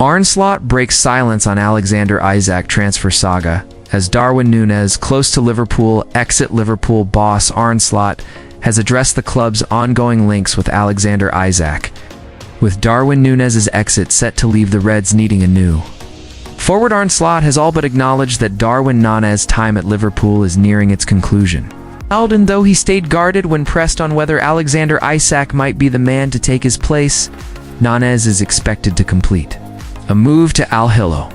Arne Slot breaks silence on Alexander Isak transfer saga as Darwin Nunez, close to Liverpool Liverpool boss Arne Slot, has addressed the club's ongoing links with Alexander Isak, with Darwin Nunez's exit set to leave the Reds needing a new forward. Arne Slot has all but acknowledged that Darwin Nunez's time at Liverpool is nearing its conclusion. Alden, though he stayed guarded when pressed on whether Alexander Isak might be the man to take his place, Nunez is expected to complete a move to Al Hilal,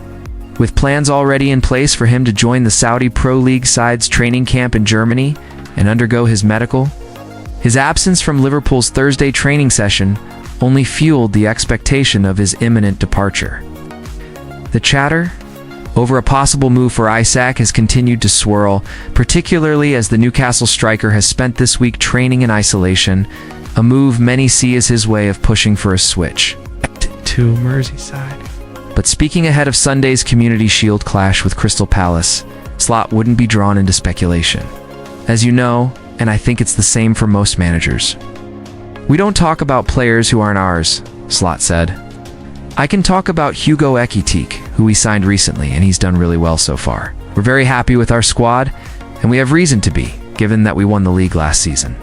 with plans already in place for him to join the Saudi Pro League side's training camp in Germany and undergo his medical. His absence from Liverpool's Thursday training session only fueled the expectation of his imminent departure. The chatter over a possible move for Isak has continued to swirl, particularly as the Newcastle striker has spent this week training in isolation, a move many see as his way of pushing for a switch to Merseyside. But speaking ahead of Sunday's Community Shield clash with Crystal Palace, Slot wouldn't be drawn into speculation. As you know, and I think it's the same for most managers, we don't talk about players who aren't ours, Slot said. I can talk about Hugo Ekitike, who we signed recently, and he's done really well so far. We're very happy with our squad, and we have reason to be, given that we won the league last season.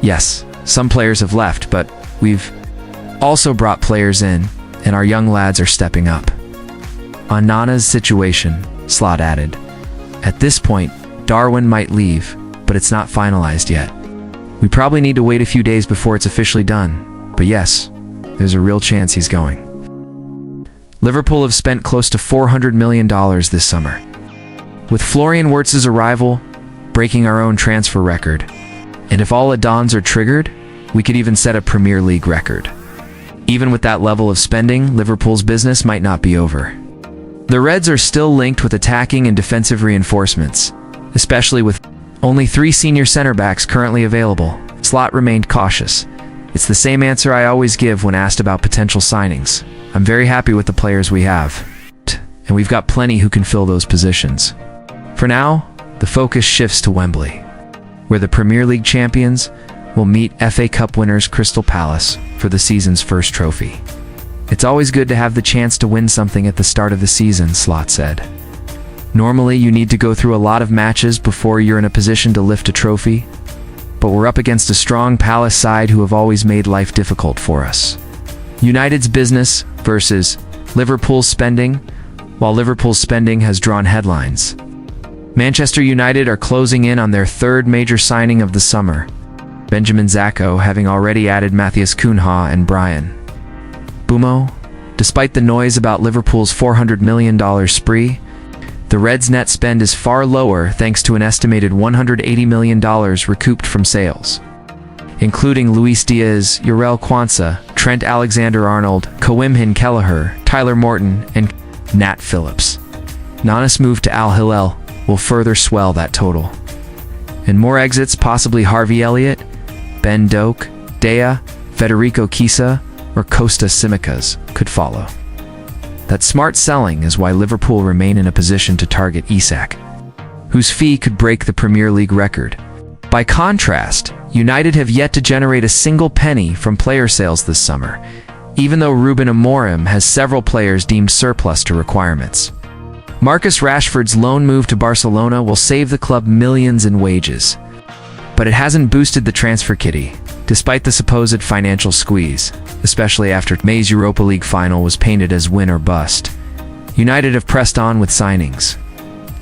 Yes, some players have left, but we've also brought players in, and our young lads are stepping up. On Nana's situation, Slot added, at this point, Darwin might leave, but it's not finalized yet. We probably need to wait a few days before it's officially done, but yes, there's a real chance he's going. Liverpool have spent close to $400 million this summer, with Florian Wirtz's arrival breaking our own transfer record. And if all add-ons are triggered, we could even set a Premier League record. Even with that level of spending, Liverpool's business might not be over. The Reds are still linked with attacking and defensive reinforcements, especially with only 3 senior center backs currently available. Slot remained cautious. It's the same answer I always give when asked about potential signings. I'm very happy with the players we have, and we've got plenty who can fill those positions. For now, the focus shifts to Wembley, where the Premier League champions will meet FA Cup winners Crystal Palace for the season's first trophy. It's always good to have the chance to win something at the start of the season, Slot said. Normally, you need to go through a lot of matches before you're in a position to lift a trophy, but we're up against a strong Palace side who have always made life difficult for us. United's business versus Liverpool's spending, while Liverpool's spending has drawn headlines. Manchester United are closing in on their third major signing of the summer, Benjamin Zacco having already added Matthias Cunha and Brian Bumo. Despite the noise about Liverpool's $400 million spree, the Reds' net spend is far lower thanks to an estimated $180 million recouped from sales, including Luis Diaz, Jarell Quansah, Trent Alexander-Arnold, Coimhin Kelleher, Tyler Morton, and Nat Phillips. Nana's move to Al Hilal will further swell that total. And more exits, possibly Harvey Elliott, Ben Doak, Dea, Federico Chiesa, or Costa Simicas could follow. That smart selling is why Liverpool remain in a position to target Isak, whose fee could break the Premier League record. By contrast, United have yet to generate a single penny from player sales this summer, even though Ruben Amorim has several players deemed surplus to requirements. Marcus Rashford's loan move to Barcelona will save the club millions in wages, but it hasn't boosted the transfer kitty, despite the supposed financial squeeze, especially after May's Europa League final was painted as win or bust. United have pressed on with signings,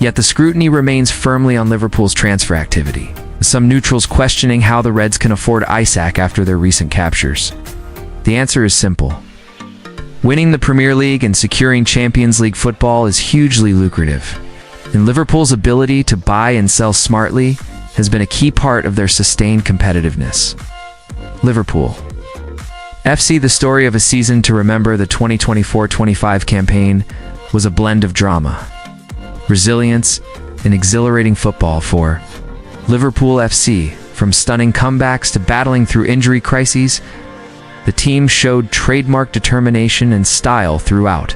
yet the scrutiny remains firmly on Liverpool's transfer activity, with some neutrals questioning how the Reds can afford Isak after their recent captures. The answer is simple. Winning the Premier League and securing Champions League football is hugely lucrative, and Liverpool's ability to buy and sell smartly has been a key part of their sustained competitiveness. Liverpool FC, the story of a season to remember. The 2024-25 campaign was a blend of drama, resilience, and exhilarating football for Liverpool FC. From stunning comebacks to battling through injury crises, the team showed trademark determination and style throughout.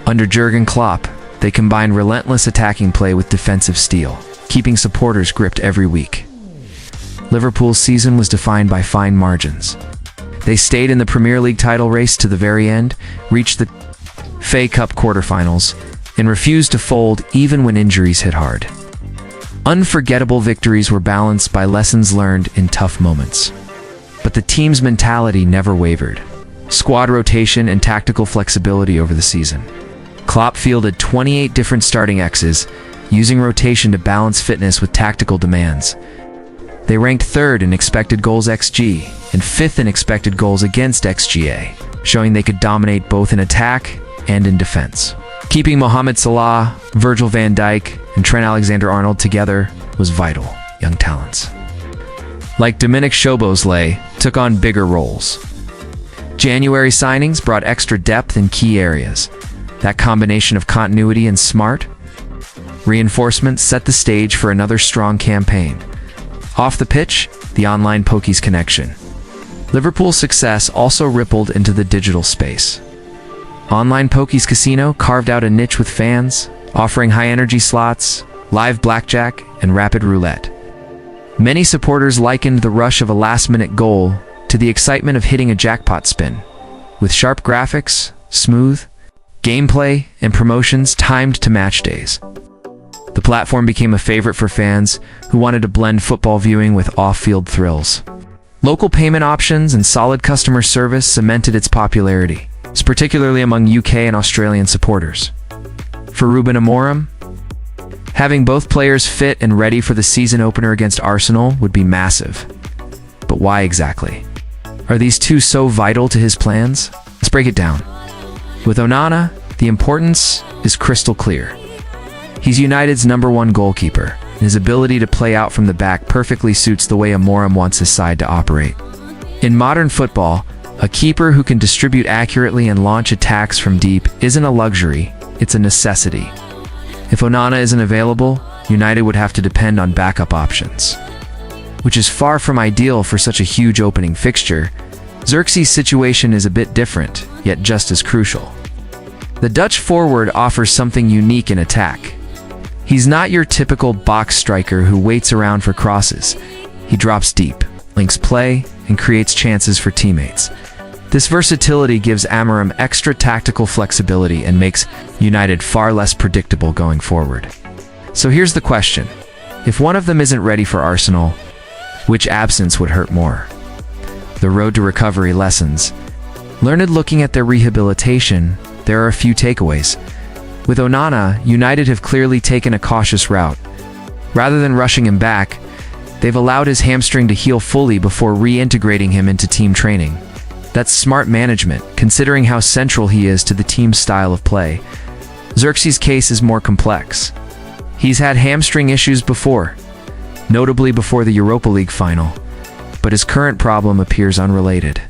Under Jurgen Klopp, they combined relentless attacking play with defensive steel, keeping supporters gripped every week. Liverpool's season was defined by fine margins. They stayed in the Premier League title race to the very end, reached the FA Cup quarterfinals, and refused to fold even when injuries hit hard. Unforgettable victories were balanced by lessons learned in tough moments. But the team's mentality never wavered. Squad rotation and tactical flexibility over the season. Klopp fielded 28 different starting X's, using rotation to balance fitness with tactical demands. They ranked third in expected goals XG and fifth in expected goals against XGA, showing they could dominate both in attack and in defense. Keeping Mohamed Salah, Virgil van Dijk, and Trent Alexander-Arnold together was vital. Young talents like Dominic Szoboszlai took on bigger roles. January signings brought extra depth in key areas. That combination of continuity and smart reinforcements set the stage for another strong campaign. Off the pitch, the online pokies connection. Liverpool's success also rippled into the digital space. Online Pokies Casino carved out a niche with fans, offering high-energy slots, live blackjack, and rapid roulette. Many supporters likened the rush of a last-minute goal to the excitement of hitting a jackpot spin, with sharp graphics, smooth gameplay, and promotions timed to match days. The platform became a favorite for fans who wanted to blend football viewing with off-field thrills. Local payment options and solid customer service cemented its popularity, particularly among UK and Australian supporters. For Ruben Amorim, having both players fit and ready for the season opener against Arsenal would be massive. But why exactly? Are these two so vital to his plans? Let's break it down. With Onana, the importance is crystal clear. He's United's #1 goalkeeper, and his ability to play out from the back perfectly suits the way Amorim wants his side to operate. In modern football, a keeper who can distribute accurately and launch attacks from deep isn't a luxury, it's a necessity. If Onana isn't available, United would have to depend on backup options, which is far from ideal for such a huge opening fixture. Xerxes' situation is a bit different, yet just as crucial. The Dutch forward offers something unique in attack. He's not your typical box striker who waits around for crosses. He drops deep, links play, and creates chances for teammates. This versatility gives Amorim extra tactical flexibility and makes United far less predictable going forward. So here's the question. If one of them isn't ready for Arsenal, which absence would hurt more? The road to recovery lessons. Learned looking at their rehabilitation, there are a few takeaways. With Onana, United have clearly taken a cautious route. Rather than rushing him back, they've allowed his hamstring to heal fully before reintegrating him into team training. That's smart management, considering how central he is to the team's style of play. Xerxes' case is more complex. He's had hamstring issues before, notably before the Europa League final, but his current problem appears unrelated.